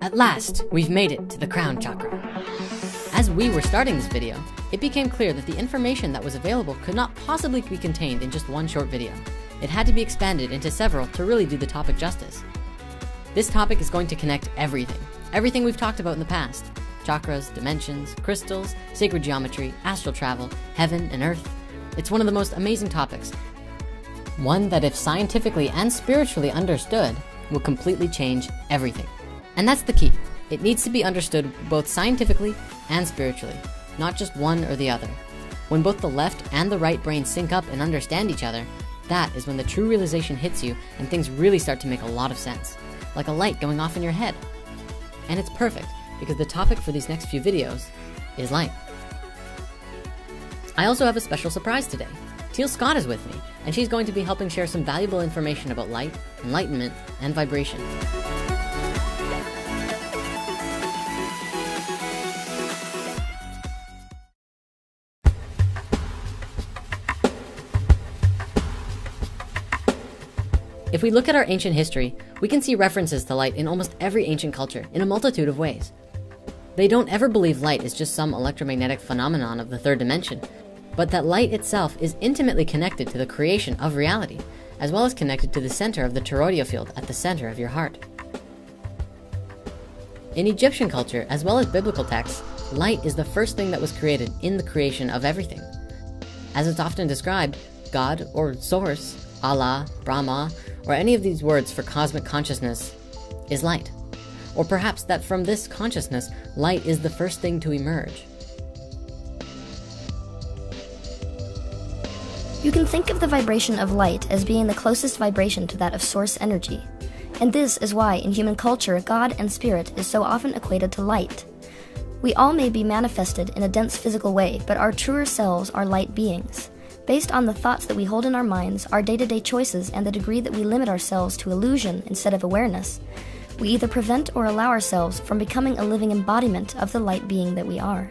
At last, we've made it to the crown chakra. As we were starting this video, it became clear that the information that was available could not possibly be contained in just one short video. It had to be expanded into several to really do the topic justice. This topic is going to connect everything we've talked about in the past. Chakras, dimensions, crystals, sacred geometry, astral travel, heaven and earth. It's one of the most amazing topics. One that, if scientifically and spiritually understood, will completely change everything. And that's the key. It needs to be understood both scientifically and spiritually, not just one or the other. When both the left and the right brain sync up and understand each other, that is when the true realization hits you and things really start to make a lot of sense, like a light going off in your head. And it's perfect because the topic for these next few videos is light. I also have a special surprise today. Teal Scott is with me, and she's going to be helping share some valuable information about light, enlightenment, and vibration. If we look at our ancient history, we can see references to light in almost every ancient culture in a multitude of ways. They don't ever believe light is just some electromagnetic phenomenon of the third dimension, but that light itself is intimately connected to the creation of reality, as well as connected to the center of the toroidal field at the center of your heart. In Egyptian culture, as well as biblical texts, light is the first thing that was created in the creation of everything. As it's often described, God or Source, Allah, Brahma, or any of these words for cosmic consciousness is light. Or perhaps that from this consciousness, light is the first thing to emerge. You can think of the vibration of light as being the closest vibration to that of source energy. And this is why in human culture, God and spirit is so often equated to light. We all may be manifested in a dense physical way, but our truer selves are light beings. Based on the thoughts that we hold in our minds, our day-to-day choices, and the degree that we limit ourselves to illusion instead of awareness, we either prevent or allow ourselves from becoming a living embodiment of the light being that we are.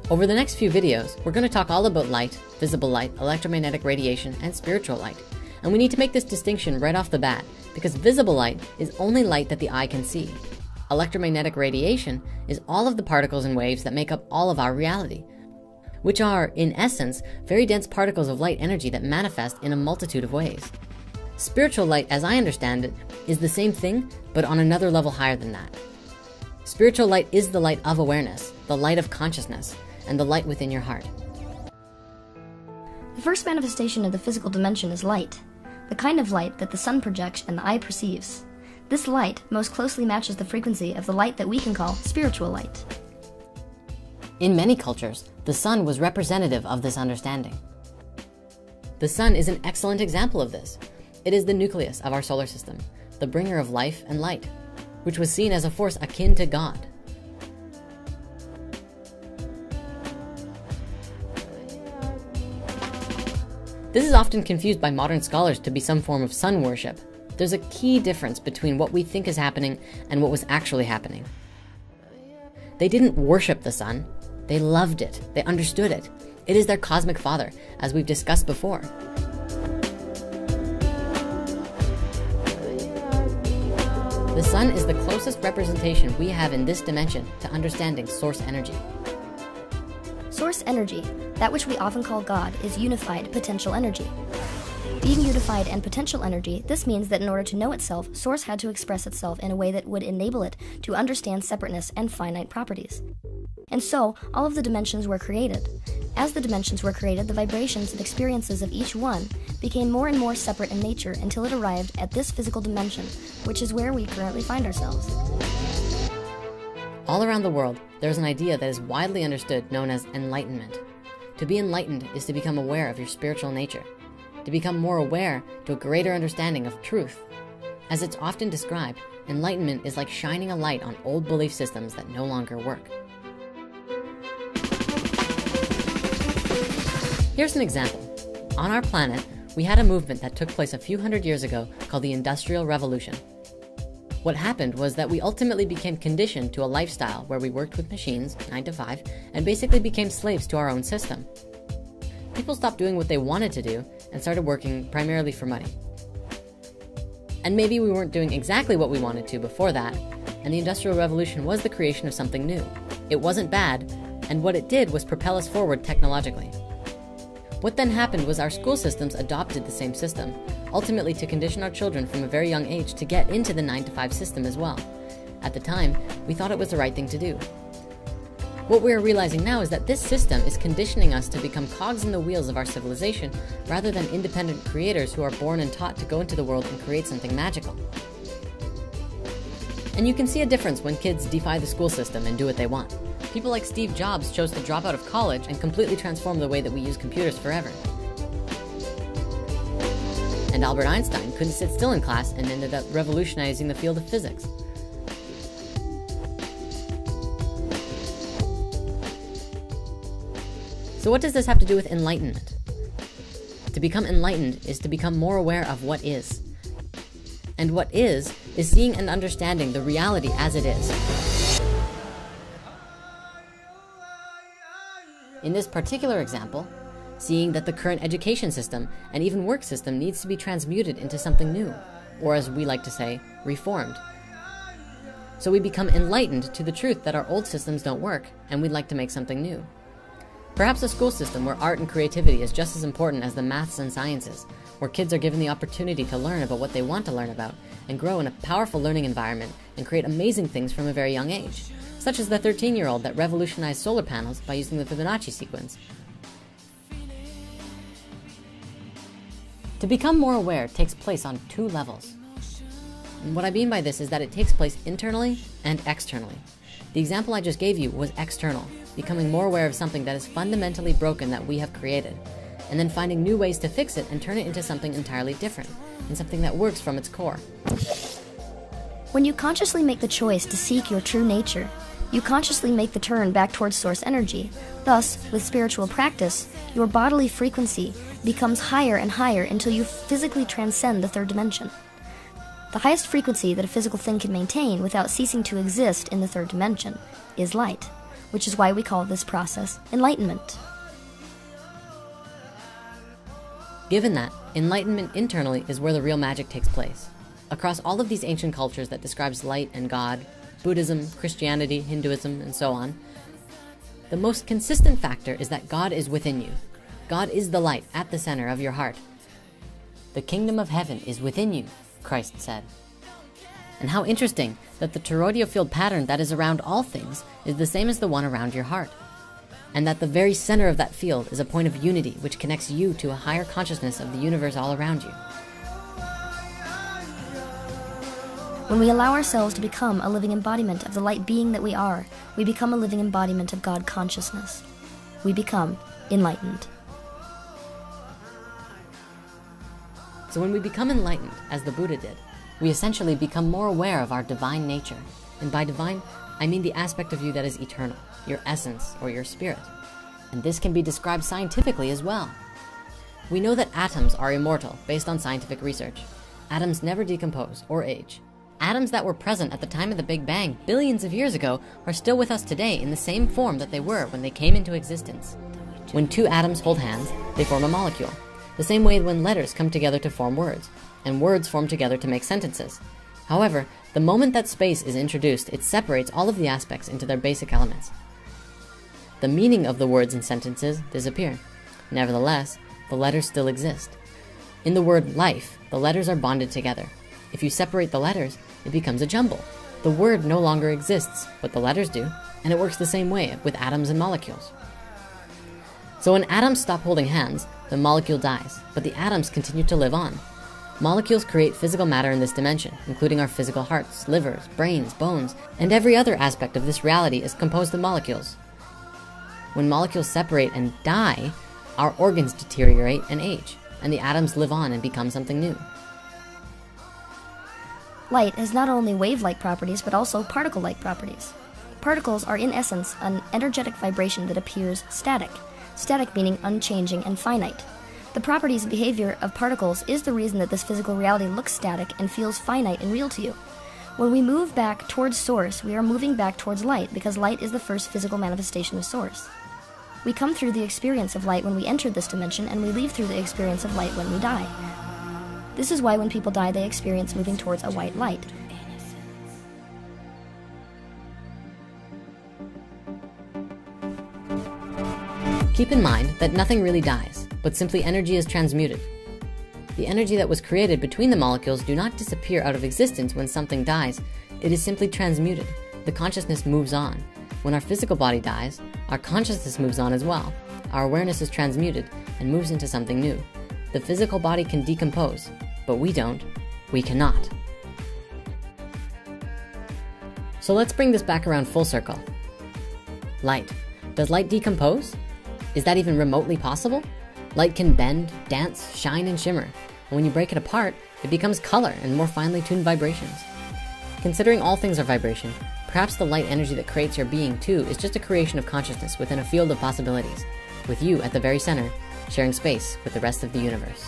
Over the next few videos, we're going to talk all about light, visible light, electromagnetic radiation, and spiritual light. And we need to make this distinction right off the bat, because visible light is only light that the eye can see. Electromagnetic radiation is all of the particles and waves that make up all of our reality, which are, in essence, very dense particles of light energy that manifest in a multitude of ways. Spiritual light, as I understand it, is the same thing, but on another level higher than that. Spiritual light is the light of awareness, the light of consciousness, and the light within your heart. The first manifestation of the physical dimension is light, the kind of light that the sun projects and the eye perceives. This light most closely matches the frequency of the light that we can call spiritual light. In many cultures, the sun was representative of this understanding. The sun is an excellent example of this. It is the nucleus of our solar system, the bringer of life and light, which was seen as a force akin to God. This is often confused by modern scholars to be some form of sun worship. There's a key difference between what we think is happening and what was actually happening. They didn't worship the sun. They loved it. They understood it. It is their cosmic father, as we've discussed before. The sun is the closest representation we have in this dimension to understanding source energy. Source energy, that which we often call God, is unified potential energy. Being unified and potential energy, this means that in order to know itself, Source had to express itself in a way that would enable it to understand separateness and finite properties. And so, all of the dimensions were created. As the dimensions were created, the vibrations and experiences of each one became more and more separate in nature until it arrived at this physical dimension, which is where we currently find ourselves. All around the world, there's an idea that is widely understood known as enlightenment. To be enlightened is to become aware of your spiritual nature, to become more aware to a greater understanding of truth. As it's often described, enlightenment is like shining a light on old belief systems that no longer work. Here's an example. On our planet, we had a movement that took place a few hundred years ago called the Industrial Revolution. What happened was that we ultimately became conditioned to a lifestyle where we worked with machines 9 to 5 and basically became slaves to our own system. people stopped doing what they wanted to do and started working primarily for money. And maybe we weren't doing exactly what we wanted to before that, and the Industrial Revolution was the creation of something new. It wasn't bad, and what it did was propel us forward technologically. What then happened was our school systems adopted the same system, ultimately to condition our children from a very young age to get into the 9-to-5 system as well. At the time, we thought it was the right thing to do. What we are realizing now is that this system is conditioning us to become cogs in the wheels of our civilization rather than independent creators who are born and taught to go into the world and create something magical. And you can see a difference when kids defy the school system and do what they want. People like Steve Jobs chose to drop out of college and completely transform the way that we use computers forever. And Albert Einstein couldn't sit still in class and ended up revolutionizing the field of physics. So what does this have to do with enlightenment? To become enlightened is to become more aware of what is. And what is seeing and understanding the reality as it is. In this particular example, seeing that the current education system and even work system needs to be transmuted into something new, or as we like to say, reformed. So we become enlightened to the truth that our old systems don't work, and we'd like to make something new. Perhaps a school system where art and creativity is just as important as the maths and sciences, where kids are given the opportunity to learn about what they want to learn about and grow in a powerful learning environment and create amazing things from a very young age, such as the 13-year-old that revolutionized solar panels by using the Fibonacci sequence. To become more aware takes place on 2 levels. And what I mean by this is that it takes place internally and externally. The example I just gave you was external, becoming more aware of something that is fundamentally broken that we have created, and then finding new ways to fix it and turn it into something entirely different, and something that works from its core. When you consciously make the choice to seek your true nature, you consciously make the turn back towards source energy. Thus, with spiritual practice, your bodily frequency becomes higher and higher until you physically transcend the 3rd dimension. The highest frequency that a physical thing can maintain without ceasing to exist in the 3rd dimension is light, which is why we call this process enlightenment. Given that, enlightenment internally is where the real magic takes place. Across all of these ancient cultures that describes light and God, Buddhism, Christianity, Hinduism, and so on, the most consistent factor is that God is within you. God is the light at the center of your heart. The kingdom of heaven is within you, Christ said. And how interesting that the toroidal field pattern that is around all things is the same as the one around your heart. And that the very center of that field is a point of unity which connects you to a higher consciousness of the universe all around you. When we allow ourselves to become a living embodiment of the light being that we are, we become a living embodiment of God consciousness. We become enlightened. So when we become enlightened, as the Buddha did, we essentially become more aware of our divine nature. And by divine, I mean the aspect of you that is eternal, your essence or your spirit. And this can be described scientifically as well. We know that atoms are immortal based on scientific research. Atoms never decompose or age. Atoms that were present at the time of the Big Bang billions of years ago are still with us today in the same form that they were when they came into existence. When 2 atoms hold hands, they form a molecule. The same way when letters come together to form words, and words form together to make sentences. However, the moment that space is introduced, it separates all of the aspects into their basic elements. The meaning of the words and sentences disappear. Nevertheless, the letters still exist. In the word life, the letters are bonded together. If you separate the letters, it becomes a jumble. The word no longer exists, but the letters do, and it works the same way with atoms and molecules. So when atoms stop holding hands, the molecule dies, but the atoms continue to live on. Molecules create physical matter in this dimension, including our physical hearts, livers, brains, bones, and every other aspect of this reality is composed of molecules. When molecules separate and die, our organs deteriorate and age, and the atoms live on and become something new. Light has not only wave-like properties, but also particle-like properties. Particles are in essence an energetic vibration that appears static. Static meaning unchanging and finite. The properties and behavior of particles is the reason that this physical reality looks static and feels finite and real to you. When we move back towards source, we are moving back towards light because light is the first physical manifestation of source. We come through the experience of light when we enter this dimension, and we leave through the experience of light when we die. This is why when people die, they experience moving towards a white light. Keep in mind that nothing really dies, but simply energy is transmuted. The energy that was created between the molecules do not disappear out of existence when something dies. It is simply transmuted. The consciousness moves on. When our physical body dies, our consciousness moves on as well. Our awareness is transmuted and moves into something new. The physical body can decompose, but we don't. We cannot. So let's bring this back around full circle. Light. Does light decompose? Is that even remotely possible? Light can bend, dance, shine, and shimmer. And when you break it apart, it becomes color and more finely tuned vibrations. Considering all things are vibration, perhaps the light energy that creates your being too is just a creation of consciousness within a field of possibilities, with you at the very center, sharing space with the rest of the universe.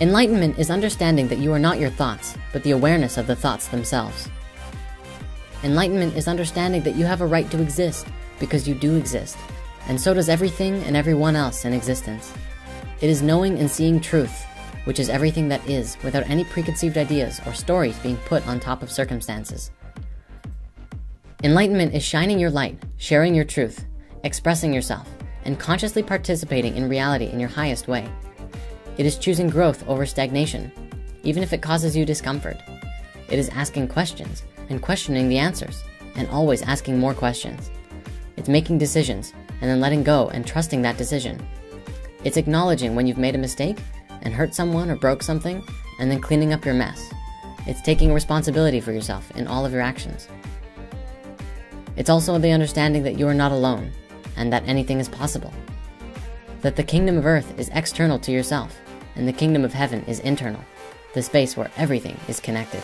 Enlightenment is understanding that you are not your thoughts, but the awareness of the thoughts themselves. Enlightenment is understanding that you have a right to exist because you do exist, and so does everything and everyone else in existence. It is knowing and seeing truth, which is everything that is, without any preconceived ideas or stories being put on top of circumstances. Enlightenment is shining your light, sharing your truth, expressing yourself, and consciously participating in reality in your highest way. It is choosing growth over stagnation, even if it causes you discomfort. It is asking questions and questioning the answers, and always asking more questions. It's making decisions and then letting go and trusting that decision. It's acknowledging when you've made a mistake and hurt someone or broke something, and then cleaning up your mess. It's taking responsibility for yourself in all of your actions. It's also the understanding that you are not alone and that anything is possible. That the kingdom of earth is external to yourself and the kingdom of heaven is internal, the space where everything is connected.